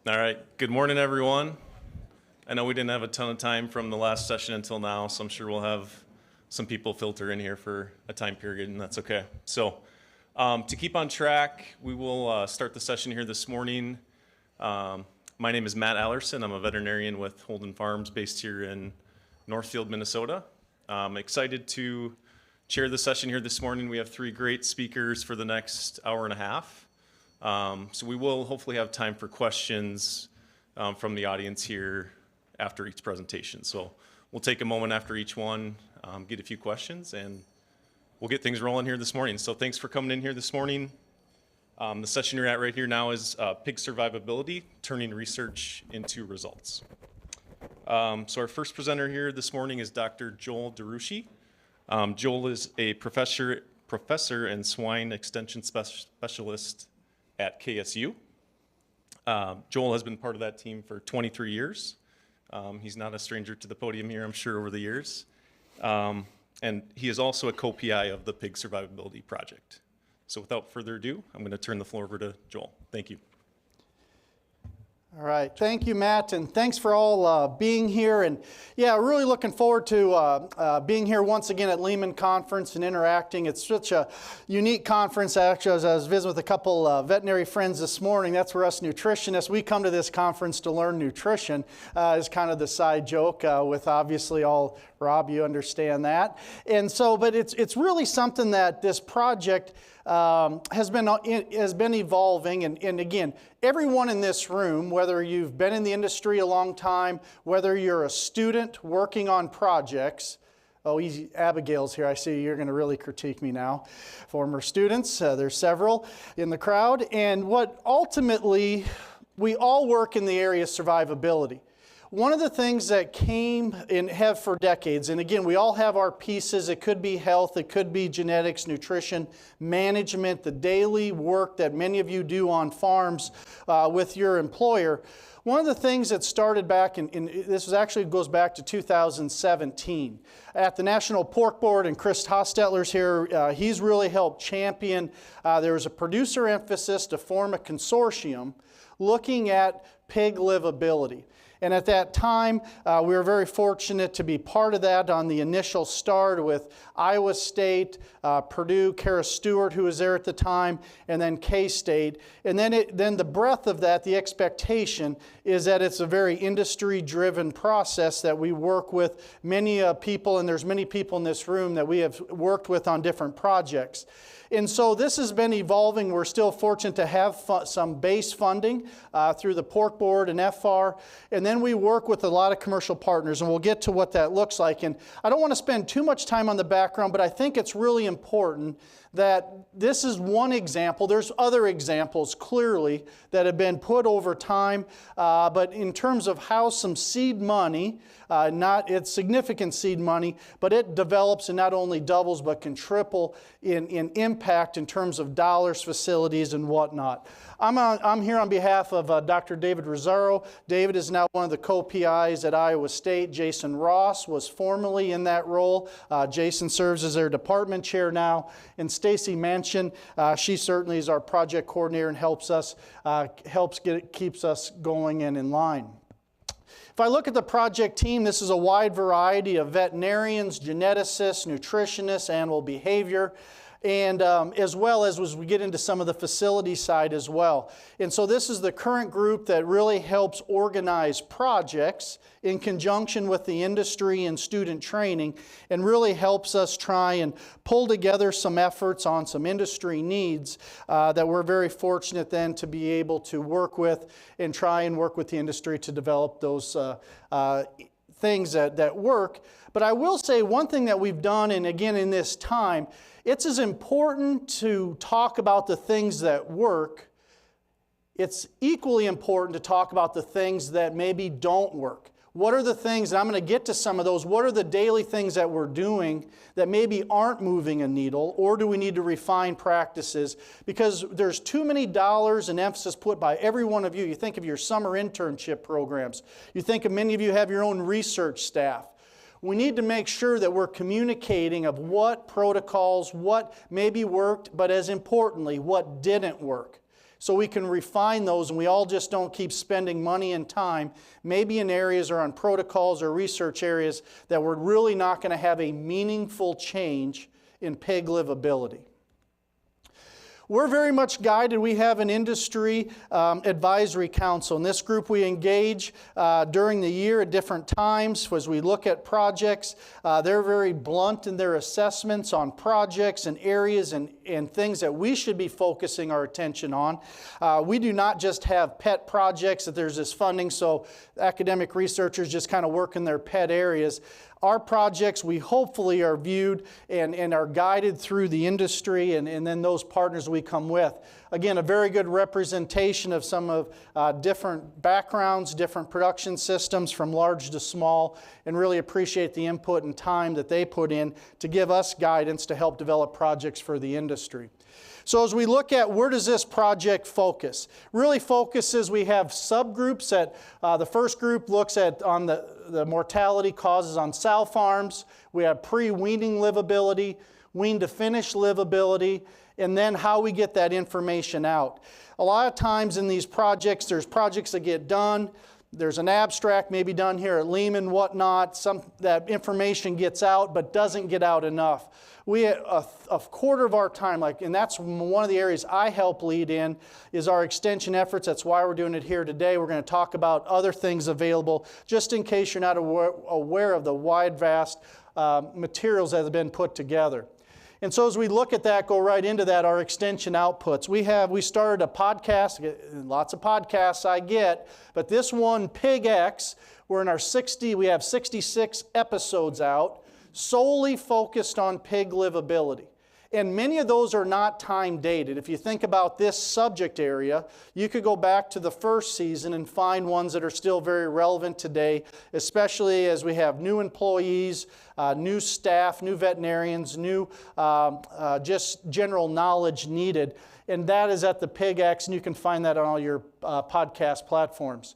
All right. Good morning, everyone. I know we didn't have a ton of time from the last session until now, so I'm sure we'll have some people filter in here for a time period, and that's okay. So to keep on track, we will start the session here this morning. My name is Matt Allerson. I'm a veterinarian with Holden Farms based here in Northfield, Minnesota. I'm excited to chair the session here this morning. We have three great speakers for the next hour and a half. So we will hopefully have time for questions from the audience here after each presentation. So we'll take a moment after each one, get a few questions, and we'll get things rolling here this morning. So thanks for coming in here this morning. The session you're at right here now is Pig Survivability, Turning Research into Results. So our first presenter here this morning is Dr. Joel DeRouchey. Joel is a professor and swine extension specialist at KSU. Joel has been part of that team for 23 years. He's not a stranger to the podium here, I'm sure, over the years. And he is also a co-PI of the Pig Survivability Project. So without further ado, I'm going to turn the floor over to Joel. Thank you. All right. Thank you, Matt, and thanks for all being here. And yeah, really looking forward to being here once again at Leman Conference and interacting. It's such a unique conference. Actually, as I was visiting with a couple veterinary friends this morning, that's where us nutritionists, we come to this conference to learn nutrition, is kind of the side joke with obviously all, Rob, you understand that. And so, but it's really something that this project has been evolving, and again, everyone in this room, whether you've been in the industry a long time, whether you're a student working on projects, oh, easy, Abigail's here, I see you're going to really critique me now. Former students, there's several in the crowd, and what ultimately, we all work in the area of survivability. One of the things that came and have for decades, and again, we all have our pieces. It could be health, it could be genetics, nutrition, management, the daily work that many of you do on farms with your employer. One of the things that started back this was actually goes back to 2017 at the National Pork Board, and Chris Hostetler's here. He's really helped champion. There was a producer emphasis to form a consortium looking at pig livability. And at that time, we were very fortunate to be part of that on the initial start with Iowa State, Purdue, Kara Stewart, who was there at the time, and then K-State. And then the breadth of that, the expectation, is that it's a very industry-driven process that we work with many people, and there's many people in this room that we have worked with on different projects. And so this has been evolving. We're still fortunate to have some base funding through the Pork Board and FR. And then we work with a lot of commercial partners, and we'll get to what that looks like. And I don't want to spend too much time on the background, but I think it's really important that this is one example. There's other examples, clearly, that have been put over time. But in terms of how some seed money, it's significant seed money, but it develops and not only doubles, but can triple in impact in terms of dollars, facilities, and whatnot. I'm here on behalf of Dr. David Rosario. David is now one of the co-PIs at Iowa State. Jason Ross was formerly in that role. Jason serves as their department chair now. And Stacy Manchin, she certainly is our project coordinator and helps keeps us going and in line. If I look at the project team, this is a wide variety of veterinarians, geneticists, nutritionists, animal behavior, and as well as we get into some of the facility side as well. And so this is the current group that really helps organize projects in conjunction with the industry and student training, and really helps us try and pull together some efforts on some industry needs that we're very fortunate then to be able to work with and try and work with the industry to develop those things that work. But I will say one thing that we've done, and again in this time, it's as important to talk about the things that work. It's equally important to talk about the things that maybe don't work. What are the things, and I'm going to get to some of those, what are the daily things that we're doing that maybe aren't moving a needle, or do we need to refine practices? Because there's too many dollars and emphasis put by every one of you. You think of your summer internship programs. You think of many of you have your own research staff. We need to make sure that we're communicating of what protocols, what maybe worked, but as importantly, what didn't work. so we can refine those and we all just don't keep spending money and time, maybe in areas or on protocols or research areas that we're really not going to have a meaningful change in pig livability. We're very much guided. We have an industry advisory council. In this group, we engage during the year at different times as we look at projects. They're very blunt in their assessments on projects and areas and things that we should be focusing our attention on. We do not just have pet projects that there's this funding, so academic researchers just kind of work in their pet areas. Our projects, we hopefully are viewed and are guided through the industry and then those partners we come with. Again, a very good representation of some of different backgrounds, different production systems from large to small, and really appreciate the input and time that they put in to give us guidance to help develop projects for the industry. So as we look at where does this project focus? Really focuses, we have subgroups that the first group looks at on the mortality causes on sow farms. We have pre-weaning livability, wean to finish livability, and then how we get that information out. A lot of times in these projects, there's projects that get done. There's an abstract maybe done here at Leman, whatnot. That information gets out but doesn't get out enough. We a quarter of our time, and that's one of the areas I help lead in, is our extension efforts. That's why we're doing it here today. We're going to talk about other things available, just in case you're not aware of the wide, vast materials that have been put together. And so as we look at that, go right into that, our extension outputs. We started a podcast, lots of podcasts I get, but this one, Pig X, we're in our we have 66 episodes out, solely focused on pig livability. And many of those are not time dated. If you think about this subject area, you could go back to the first season and find ones that are still very relevant today, especially as we have new employees, new staff, new veterinarians, new just general knowledge needed. And that is at the Pig X, and you can find that on all your podcast platforms.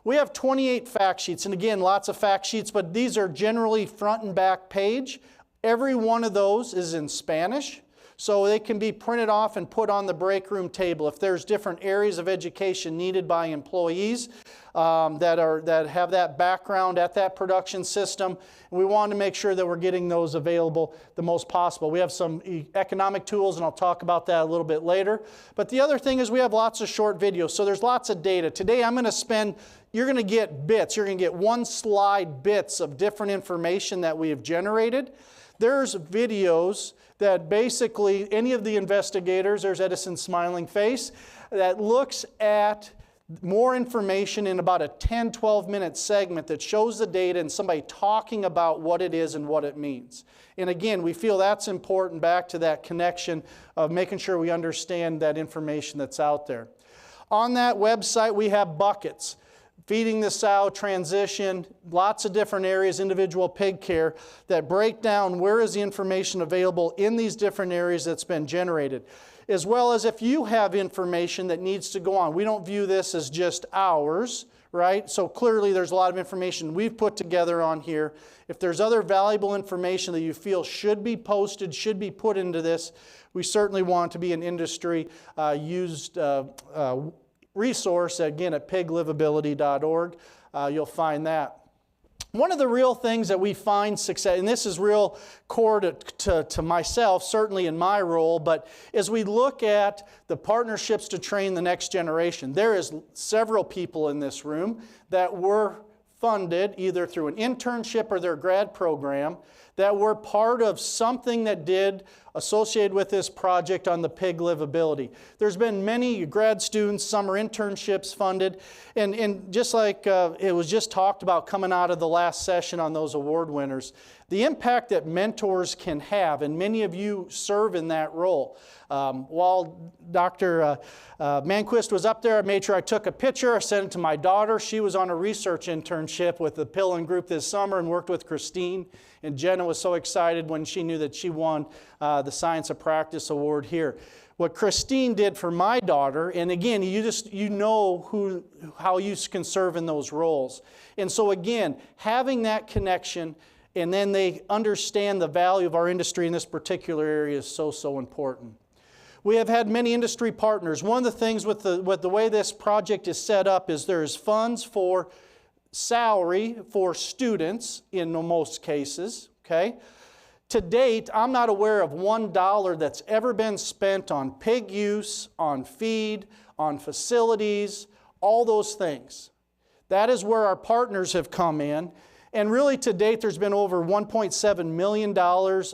We have 28 fact sheets, and again, lots of fact sheets, but these are generally front and back page. Every one of those is in Spanish, so they can be printed off and put on the break room table. If there's different areas of education needed by employees that have that background at that production system, we want to make sure that we're getting those available the most possible. We have some economic tools, and I'll talk about that a little bit later. But the other thing is we have lots of short videos, so there's lots of data. Today I'm going to spend, you're going to get bits, you're going to get one slide bits of different information that we have generated. There's videos that basically any of the investigators, there's Edison's smiling face, that looks at more information in about a 10, 12-minute segment that shows the data and somebody talking about what it is and what it means. And again, we feel that's important back to that connection of making sure we understand that information that's out there. On that website, we have buckets. Feeding the sow, transition, lots of different areas, individual pig care, that break down where is the information available in these different areas that's been generated. As well as if you have information that needs to go on. We don't view this as just ours, right? So clearly there's a lot of information we've put together on here. If there's other valuable information that you feel should be posted, should be put into this, we certainly want to be an industry used resource, again, at piglivability.org. You'll find that. One of the real things that we find success, and this is real core to myself, certainly in my role, but as we look at the partnerships to train the next generation, there is several people in this room that were funded either through an internship or their grad program that were part of something that did associated with this project on the pig livability. There's been many grad students, summer internships funded, and just like it was just talked about coming out of the last session on those award winners, the impact that mentors can have, and many of you serve in that role. While Dr. Manquist was up there, I made sure I took a picture. I sent it to my daughter. She was on a research internship with the Pillin Group this summer and worked with Christine. And Jenna was so excited when she knew that she won the Science of Practice Award here. What Christine did for my daughter, and again, you know how you can serve in those roles. And so again, having that connection, and then they understand the value of our industry in this particular area is so important. We have had many industry partners. One of the things with the way this project is set up is there's funds for salary for students in most cases, okay? To date, I'm not aware of $1 that's ever been spent on pig use, on feed, on facilities, all those things. That is where our partners have come in. And really to date, there's been over $1.7 million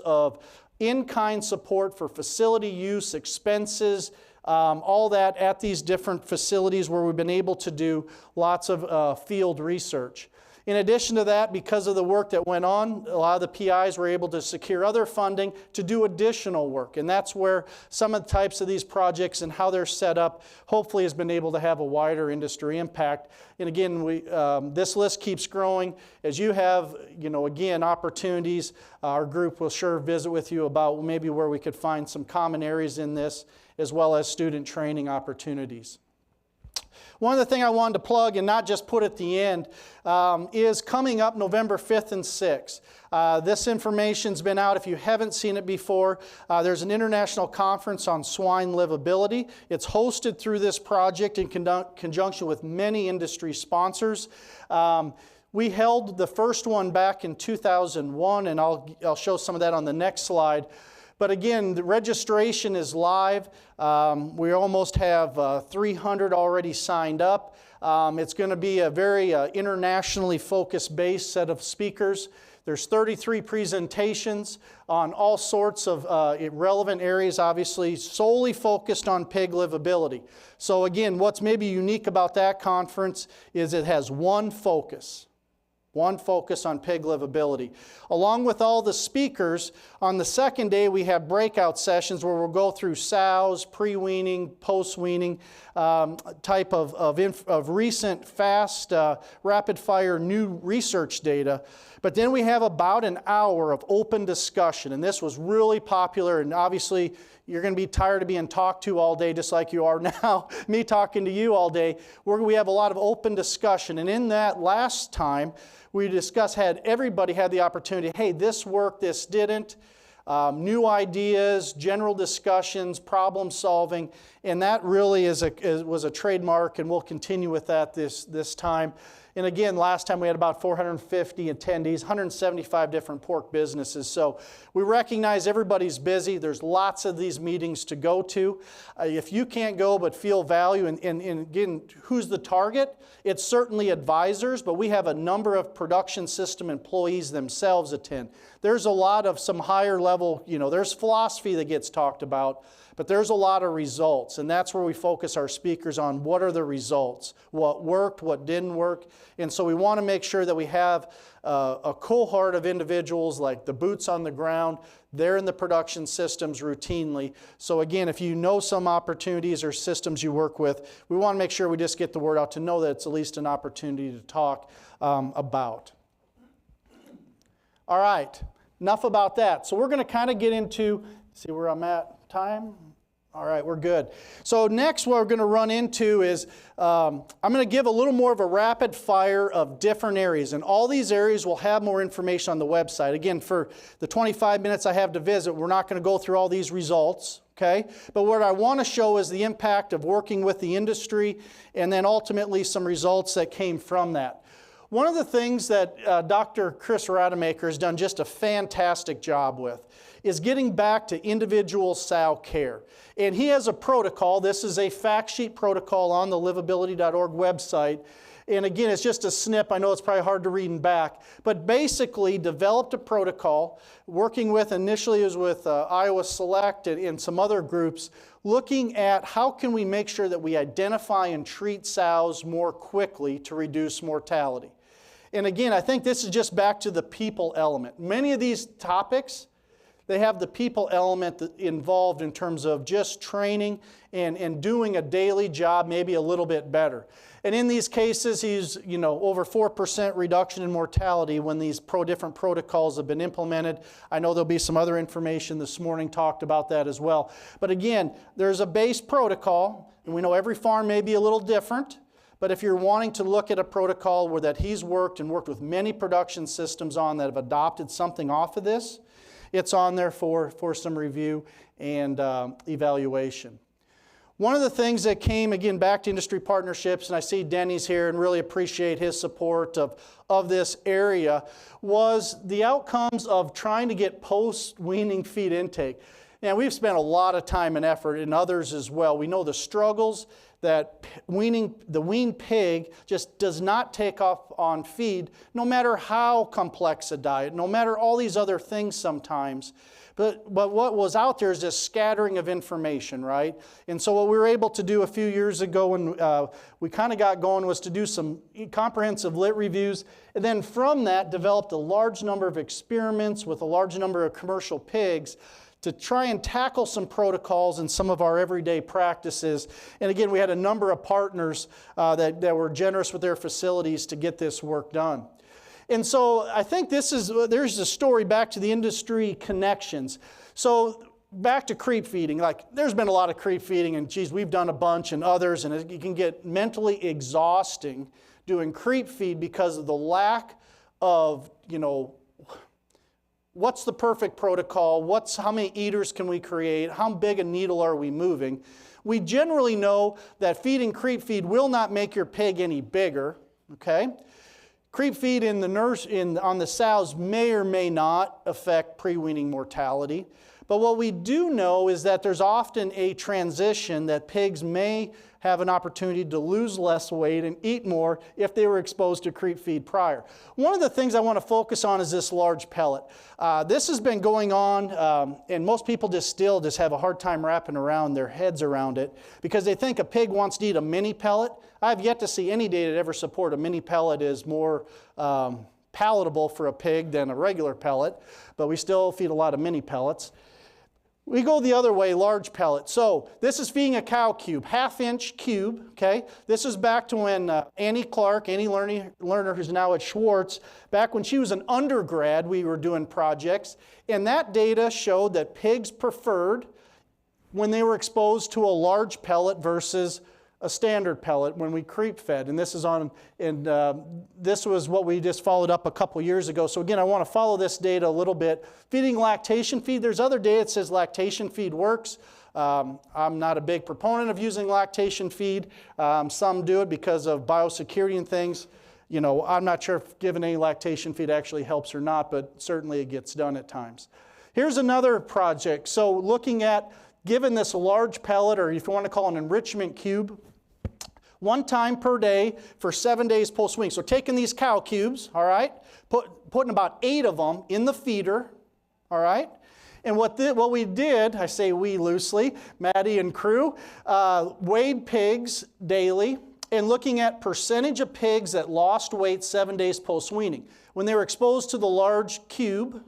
of in-kind support for facility use, expenses, all that at these different facilities where we've been able to do lots of field research. In addition to that, because of the work that went on, a lot of the PIs were able to secure other funding to do additional work. And that's where some of the types of these projects and how they're set up hopefully has been able to have a wider industry impact. And again, this list keeps growing. As you have, again, opportunities, our group will sure visit with you about maybe where we could find some common areas in this, as well as student training opportunities. One of the things I wanted to plug and not just put at the end is coming up November 5th and 6th. This information's been out if you haven't seen it before. There's an international conference on swine livability. It's hosted through this project in conjunction with many industry sponsors. We held the first one back in 2001, and I'll show some of that on the next slide. But again, the registration is live. We almost have 300 already signed up. It's going to be a very internationally focused based set of speakers. There's 33 presentations on all sorts of relevant areas, obviously solely focused on pig livability. So again, what's maybe unique about that conference is it has one focus on pig livability. Along with all the speakers, on the second day we have breakout sessions where we'll go through sows, pre-weaning, post-weaning, type of recent, fast, rapid-fire new research data. But then we have about an hour of open discussion, and this was really popular, and obviously you're going to be tired of being talked to all day just like you are now, me talking to you all day. We have a lot of open discussion, and in that last time, we discussed, everybody had the opportunity, hey, this worked, this didn't, new ideas, general discussions, problem solving, and that really was a trademark, and we'll continue with that this time. And again, last time we had about 450 attendees, 175 different pork businesses. So we recognize everybody's busy. There's lots of these meetings to go to. If you can't go but feel value, and again, who's the target? It's certainly advisors, but we have a number of production system employees themselves attend. There's a lot of some higher level, there's philosophy that gets talked about, but there's a lot of results, and that's where we focus our speakers on what are the results, what worked, what didn't work. And so we want to make sure that we have a cohort of individuals like the boots on the ground. They're in the production systems routinely. So again, if you know some opportunities or systems you work with, we want to make sure we just get the word out to know that it's at least an opportunity to talk about. All right, enough about that. So we're going to kind of get into, see where I'm at, time? All right, we're good. So next what we're going to run into is, I'm going to give a little more of a rapid fire of different areas. And all these areas will have more information on the website. Again, for the 25 minutes I have to visit, we're not going to go through all these results, okay? But what I want to show is the impact of working with the industry and then ultimately some results that came from that. One of the things that Dr. Chris Rademacher has done just a fantastic job with is getting back to individual sow care. And he has a protocol. This is a fact sheet protocol on the livability.org website. And again, it's just a snip. I know it's probably hard to read and back. But basically developed a protocol, working with, initially it was with Iowa Select and some other groups, looking at how can we make sure that we identify and treat sows more quickly to reduce mortality. And again, I think this is just back to the people element. Many of these topics, they have the people element involved in terms of just training and doing a daily job maybe a little bit better. And in these cases, he's over 4% reduction in mortality when these different protocols have been implemented. I know there'll be some other information this morning talked about that as well. But again, there's a base protocol, and we know every farm may be a little different. But if you're wanting to look at a protocol where that he's worked with many production systems on that have adopted something off of this, it's on there for some review and evaluation. One of the things that came, again, back to industry partnerships, and I see Denny's here and really appreciate his support of this area, was the outcomes of trying to get post-weaning feed intake. And we've spent a lot of time and effort, and others as well. We know the struggles that the weaned pig just does not take off on feed, no matter how complex a diet, no matter all these other things sometimes. But what was out there is this scattering of information, right? And so what we were able to do a few years ago when we kind of got going was to do some comprehensive lit reviews, and then from that developed a large number of experiments with a large number of commercial pigs to try and tackle some protocols and some of our everyday practices. And again, we had a number of partners that were generous with their facilities to get this work done. And so I think there's a story back to the industry connections. So back to creep feeding, like there's been a lot of creep feeding, and geez, we've done a bunch and others, and it can get mentally exhausting doing creep feed because of the lack of, what's the perfect protocol? How many eaters can we create? How big a needle are we moving? We generally know that feeding creep feed will not make your pig any bigger, okay? Creep feed on the sows may or may not affect pre-weaning mortality. But what we do know is that there's often a transition that pigs may have an opportunity to lose less weight and eat more if they were exposed to creep feed prior. One of the things I want to focus on is this large pellet. This has been going on, and most people just have a hard time wrapping their heads around it because they think a pig wants to eat a mini pellet. I've yet to see any data to ever support a mini pellet is more palatable for a pig than a regular pellet, but we still feed a lot of mini pellets. We go the other way, large pellet. So this is feeding a cow cube, half-inch cube, okay? This is back to when Annie Lerner, who's now at Schwartz, back when she was an undergrad, we were doing projects, and that data showed that pigs preferred when they were exposed to a large pellet versus a standard pellet when we creep fed. And this is this was what we just followed up a couple years ago. So again, I want to follow this data a little bit. Feeding lactation feed, there's other data that says lactation feed works. I'm not a big proponent of using lactation feed. Some do it because of biosecurity and things. I'm not sure if giving any lactation feed actually helps or not, but certainly it gets done at times. Here's another project. So looking at given this large pellet, or if you want to call it an enrichment cube, 1 time per day for 7 days post-weaning. So taking these cow cubes, all right, putting about 8 of them in the feeder, all right? And what we did, I say we loosely, Maddie and crew, weighed pigs daily and looking at percentage of pigs that lost weight 7 days post-weaning. When they were exposed to the large cube,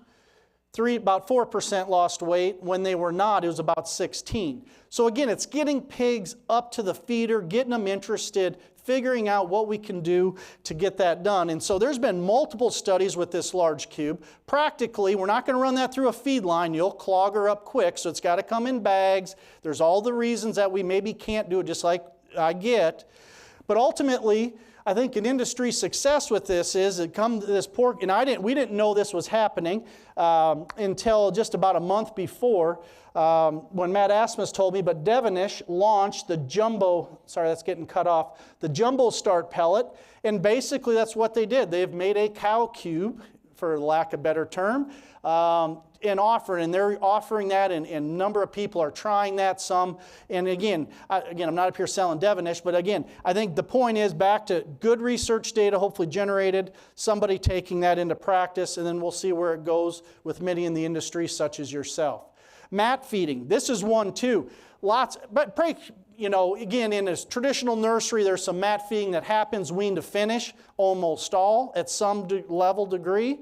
about 4% lost weight. When they were not, it was about 16%. So again, it's getting pigs up to the feeder, getting them interested, figuring out what we can do to get that done. And so there's been multiple studies with this large cube. Practically, we're not going to run that through a feed line. You'll clog her up quick, so it's got to come in bags. There's all the reasons that we maybe can't do it, just like I get. But ultimately, I think an industry success with this is it come to this pork, and we didn't know this was happening until just about a month before when Matt Asmus told me, but Devonish launched the Jumbo, sorry that's getting cut off, the Jumbo Start pellet, and basically that's what they did. They've made a cow cube, for lack of a better term, and they're offering that, and a number of people are trying that some. And again, I'm not up here selling Devonish, but again, I think the point is back to good research data, hopefully generated, somebody taking that into practice, and then we'll see where it goes with many in the industry, such as yourself. Mat feeding, this is one too. Lots, but again, in a traditional nursery, there's some mat feeding that happens wean to finish, almost all, at some level degree.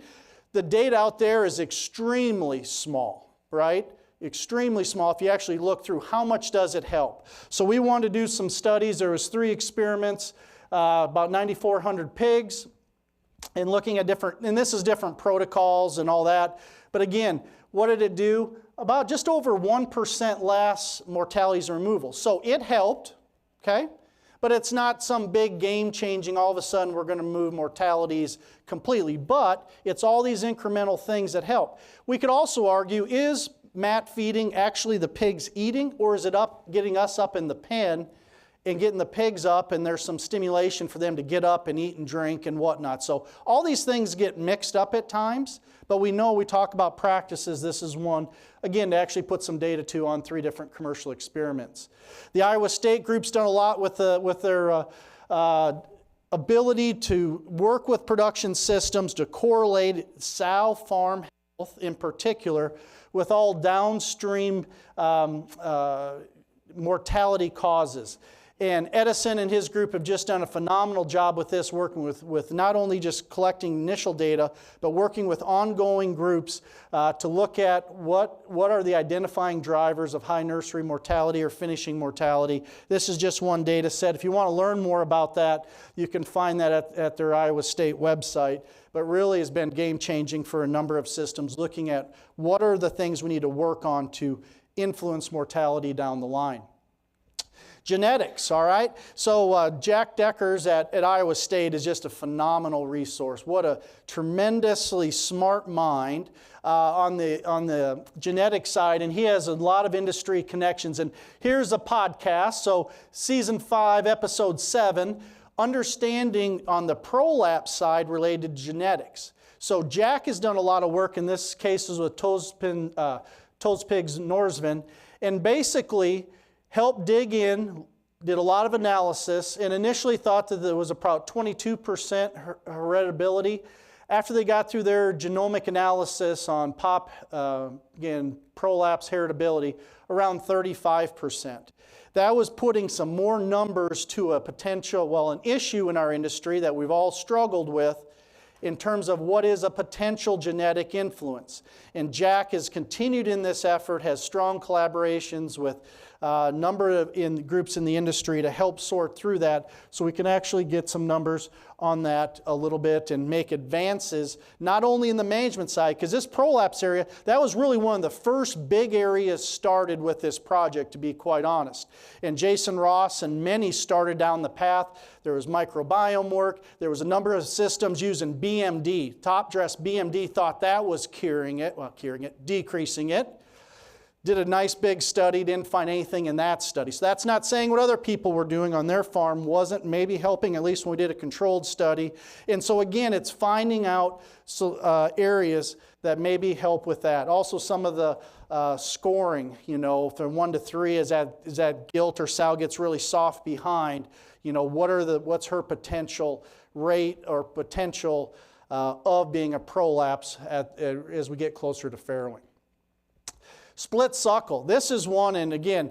The data out there is extremely small, right? Extremely small if you actually look through how much does it help. So we wanted to do some studies. There was 3 experiments, about 9,400 pigs, and looking at and this is different protocols and all that. But again, what did it do? About just over 1% less mortalities and removals. So it helped, okay? but it's not some big game changing, all of a sudden we're going to move mortalities completely. But it's all these incremental things that help. We could also argue, is mat feeding actually the pigs eating, or is it getting us up in the pen and getting the pigs up, and there's some stimulation for them to get up and eat and drink and whatnot. So all these things get mixed up at times, but we know we talk about practices. This is one, again, to actually put some data to on 3 different commercial experiments. The Iowa State group's done a lot with their ability to work with production systems to correlate sow farm health in particular with all downstream mortality causes. And Edison and his group have just done a phenomenal job with this, working with not only just collecting initial data, but working with ongoing groups to look at what are the identifying drivers of high nursery mortality or finishing mortality. This is just one data set. If you want to learn more about that, you can find that at their Iowa State website. But really has been game-changing for a number of systems, looking at what are the things we need to work on to influence mortality down the line. Genetics, all right? So Jack Deckers at Iowa State is just a phenomenal resource. What a tremendously smart mind on the genetic side, and he has a lot of industry connections. And here's a podcast, so Season 5, Episode 7, Understanding on the prolapse side related to genetics. So Jack has done a lot of work, in this case is with Toes-Pigs Norsvin, and basically helped dig in, did a lot of analysis, and initially thought that there was about 22% heritability. After they got through their genomic analysis on prolapse heritability, around 35%. That was putting some more numbers to a potential, an issue in our industry that we've all struggled with in terms of what is a potential genetic influence. And Jack has continued in this effort, has strong collaborations with a number of groups in the industry to help sort through that, so we can actually get some numbers on that a little bit and make advances, not only in the management side, because this prolapse area, that was really one of the first big areas started with this project, to be quite honest. And Jason Ross and many started down the path. There was microbiome work. There was a number of systems using BMD. Top dress BMD thought that was decreasing it. Did a nice big study, didn't find anything in that study. So that's not saying what other people were doing on their farm wasn't maybe helping, at least when we did a controlled study. And so again, it's finding out areas that maybe help with that. Also some of the scoring, from 1 to 3, is that gilt or sow gets really soft behind, what's her potential rate or potential of being a prolapse as we get closer to farrowing. Split suckle. This is one, and again,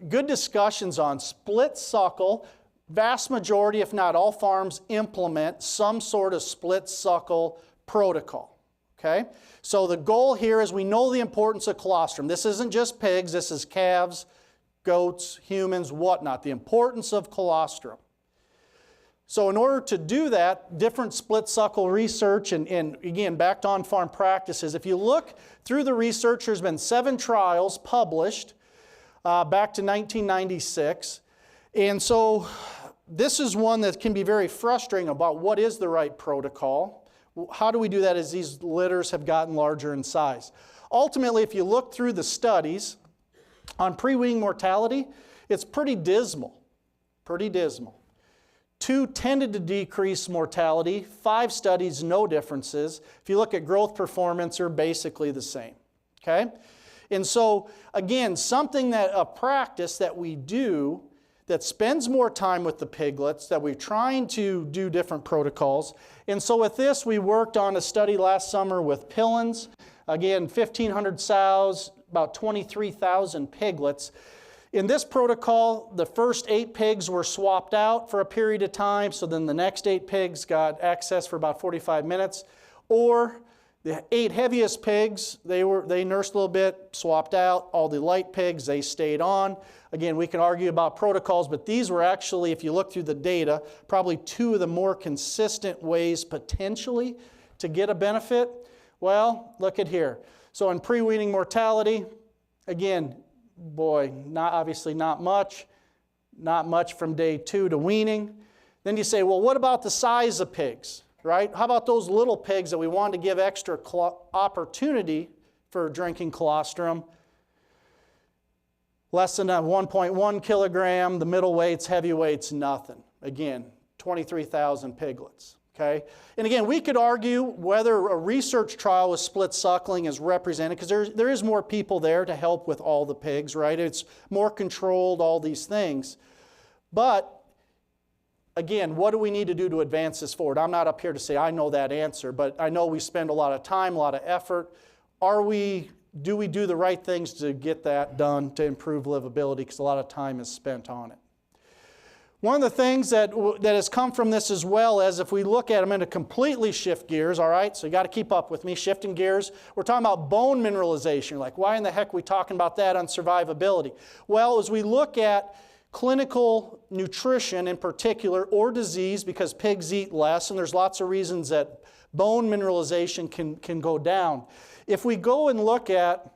good discussions on split suckle. Vast majority, if not all farms, implement some sort of split suckle protocol. Okay? So the goal here is we know the importance of colostrum. This isn't just pigs, this is calves, goats, humans, whatnot. The importance of colostrum. So in order to do that, different split suckle research, and again, back to on-farm practices, if you look through the research, there's been 7 trials published back to 1996. And so this is one that can be very frustrating about what is the right protocol. How do we do that as these litters have gotten larger in size? Ultimately, if you look through the studies on pre-weaning mortality, it's pretty dismal, 2 tended to decrease mortality. 5 studies, no differences. If you look at growth performance, they're basically the same. Okay? And so, again, a practice that we do that spends more time with the piglets, that we're trying to do different protocols. And so with this, we worked on a study last summer with pillins. Again, 1,500 sows, about 23,000 piglets. In this protocol, the first 8 pigs were swapped out for a period of time, so then the next 8 pigs got access for about 45 minutes. Or the 8 heaviest pigs, they nursed a little bit, swapped out. All the light pigs, they stayed on. Again, we can argue about protocols, but these were actually, if you look through the data, probably 2 of the more consistent ways potentially to get a benefit. Well, look at here. So in pre-weaning mortality, again, boy, obviously not much. not much from day 2 to weaning. Then you say, well, what about the size of pigs, right? How about those little pigs that we want to give extra opportunity for drinking colostrum? Less than 1.1 kilogram, the middle weights, heavyweights, nothing. Again, 23,000 piglets, okay? And again, we could argue whether a research trial with split suckling is represented, because there is more people there to help with all the pigs, right? It's more controlled, all these things. But again, what do we need to do to advance this forward? I'm not up here to say I know that answer, but I know we spend a lot of time, a lot of effort. Do we do the right things to get that done to improve livability? Because a lot of time is spent on it. One of the things that has come from this as well as if we look at, I'm going to completely shift gears, all right? So you got to keep up with me, shifting gears. We're talking about bone mineralization. You're like, why in the heck are we talking about that on survivability? Well, as we look at clinical nutrition in particular, or disease, because pigs eat less, and there's lots of reasons that bone mineralization can go down. If we go and look at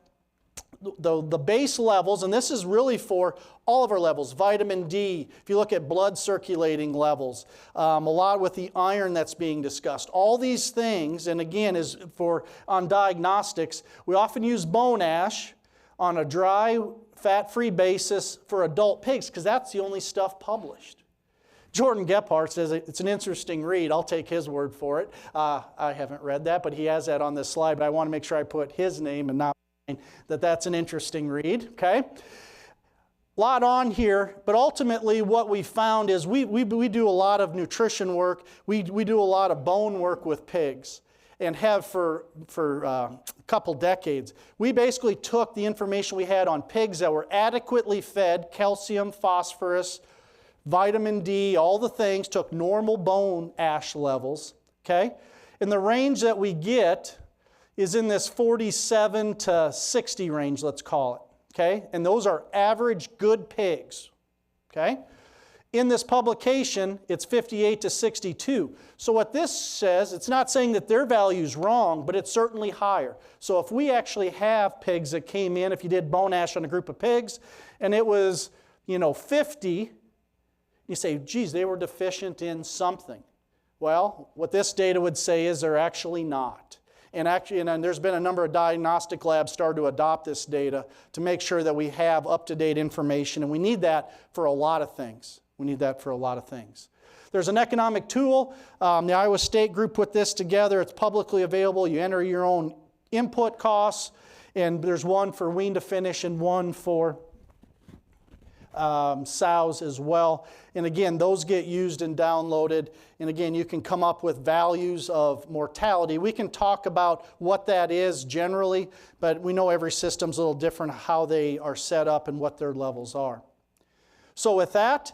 the base levels, and this is really for all of our levels, vitamin D, if you look at blood circulating levels, a lot with the iron that's being discussed, all these things, and again, on diagnostics, we often use bone ash on a dry, fat-free basis for adult pigs, because that's the only stuff published. Jordan Gephardt says it's an interesting read. I'll take his word for it. I haven't read that, but he has that on this slide, but I want to make sure I put his name and not mine, that's an interesting read, okay? A lot on here, but ultimately what we found is we do a lot of nutrition work. We do a lot of bone work with pigs, and have for a couple decades. We basically took the information we had on pigs that were adequately fed, calcium, phosphorus, vitamin D, all the things, took normal bone ash levels, okay? And the range that we get is in this 47 to 60 range, let's call it, okay? And those are average good pigs, okay? In this publication, it's 58 to 62. So what this says, it's not saying that their value is wrong, but it's certainly higher. So if we actually have pigs that came in, if you did bone ash on a group of pigs, and it was, 50, you say, geez, they were deficient in something. Well, what this data would say is they're actually not. And there's been a number of diagnostic labs started to adopt this data to make sure that we have up-to-date information, and we need that for a lot of things. There's an economic tool. The Iowa State group put this together. It's publicly available. You enter your own input costs, and there's one for wean to finish and one for sows as well. And again, those get used and downloaded. And again, you can come up with values of mortality. We can talk about what that is generally, but we know every system's a little different how they are set up and what their levels are. So with that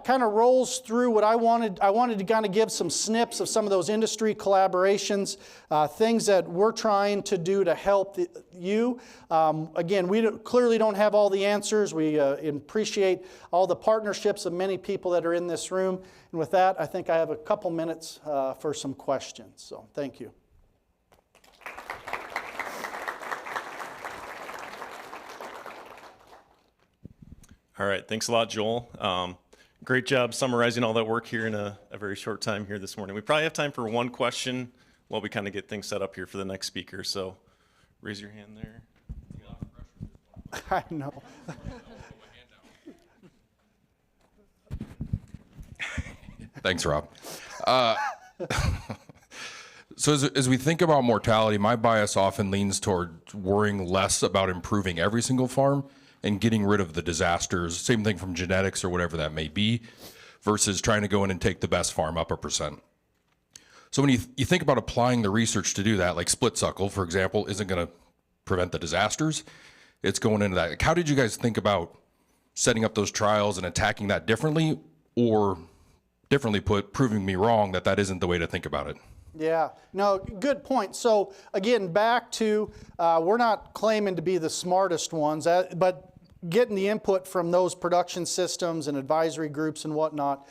kind of rolls through what I wanted. I wanted to kind of give some snips of some of those industry collaborations, things that we're trying to do to help you. Again, we clearly don't have all the answers. We appreciate all the partnerships of many people that are in this room. And with that, I think I have a couple minutes for some questions. So thank you. All right, thanks a lot, Joel. Great job summarizing all that work here in a very short time here this morning. We probably have time for one question while we kind of get things set up here for the next speaker. So raise your hand there. I know. Thanks, Rob. So as we think about mortality, my bias often leans toward worrying less about improving every single farm and getting rid of the disasters, same thing from genetics or whatever that may be, versus trying to go in and take the best farm up a percent. So when you think about applying the research to do that, like split suckle, for example, isn't going to prevent the disasters. It's going into that. Like, how did you guys think about setting up those trials and attacking that differently, or differently put, proving me wrong that isn't the way to think about it? Yeah, no, good point. So again, back to, we're not claiming to be the smartest ones, but getting the input from those production systems and advisory groups and whatnot.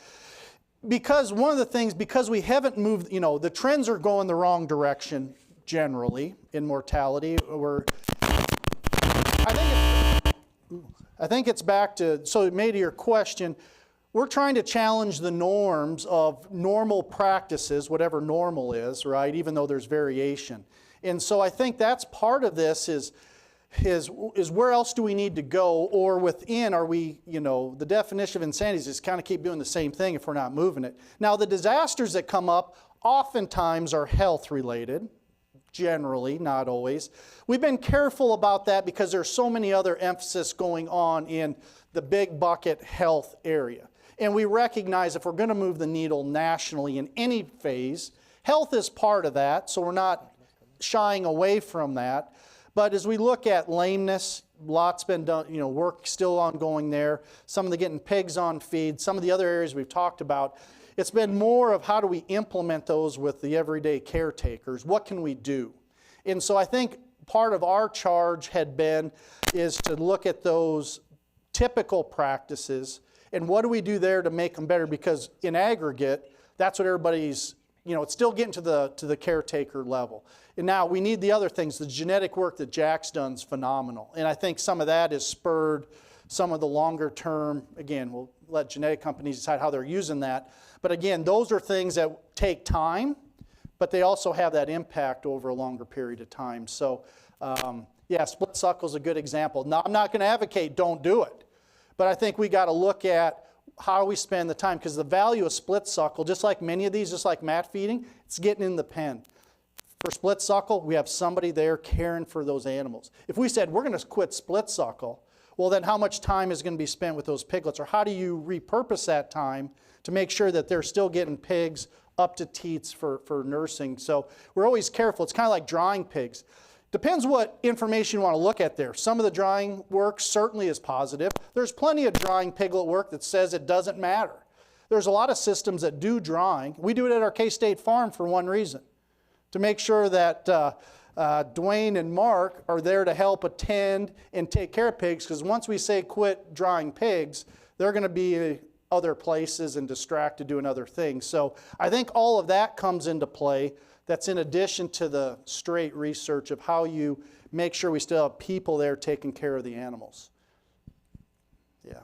Because one of the things, because we haven't moved, the trends are going the wrong direction generally in mortality. I think I think it's back to, so maybe your question, we're trying to challenge the norms of normal practices, whatever normal is, right, even though there's variation. And so I think that's part of this is where else do we need to go, or within are we, the definition of insanity is just kind of keep doing the same thing if we're not moving it. Now the disasters that come up oftentimes are health related, generally, not always. We've been careful about that because there's so many other emphasis going on in the big bucket health area. And we recognize if we're going to move the needle nationally in any phase, health is part of that, so we're not shying away from that. But as we look at lameness, lots been done, work still ongoing there. Some of the getting pigs on feed, some of the other areas we've talked about, it's been more of how do we implement those with the everyday caretakers? What can we do? And so I think part of our charge is to look at those typical practices and what do we do there to make them better? Because in aggregate, that's what everybody's, it's still getting to the caretaker level. And now we need the other things. The genetic work that Jack's done is phenomenal. And I think some of that has spurred some of the longer term, again, we'll let genetic companies decide how they're using that. But again, those are things that take time, but they also have that impact over a longer period of time. So split suckle is a good example. Now, I'm not going to advocate don't do it, but I think we got to look at how we spend the time, because the value of split suckle, just like many of these, just like mat feeding, it's getting in the pen. For split suckle, we have somebody there caring for those animals. If we said we're going to quit split suckle, well then how much time is going to be spent with those piglets? Or how do you repurpose that time to make sure that they're still getting pigs up to teats for nursing? So we're always careful. It's kind of like drying pigs. Depends what information you want to look at there. Some of the drying work certainly is positive. There's plenty of drying piglet work that says it doesn't matter. There's a lot of systems that do drying. We do it at our K-State farm for one reason, to make sure that Dwayne and Mark are there to help attend and take care of pigs, because once we say quit drying pigs, they're going to be other places and distracted doing other things. So I think all of that comes into play. That's in addition to the straight research of how you make sure we still have people there taking care of the animals. Yeah.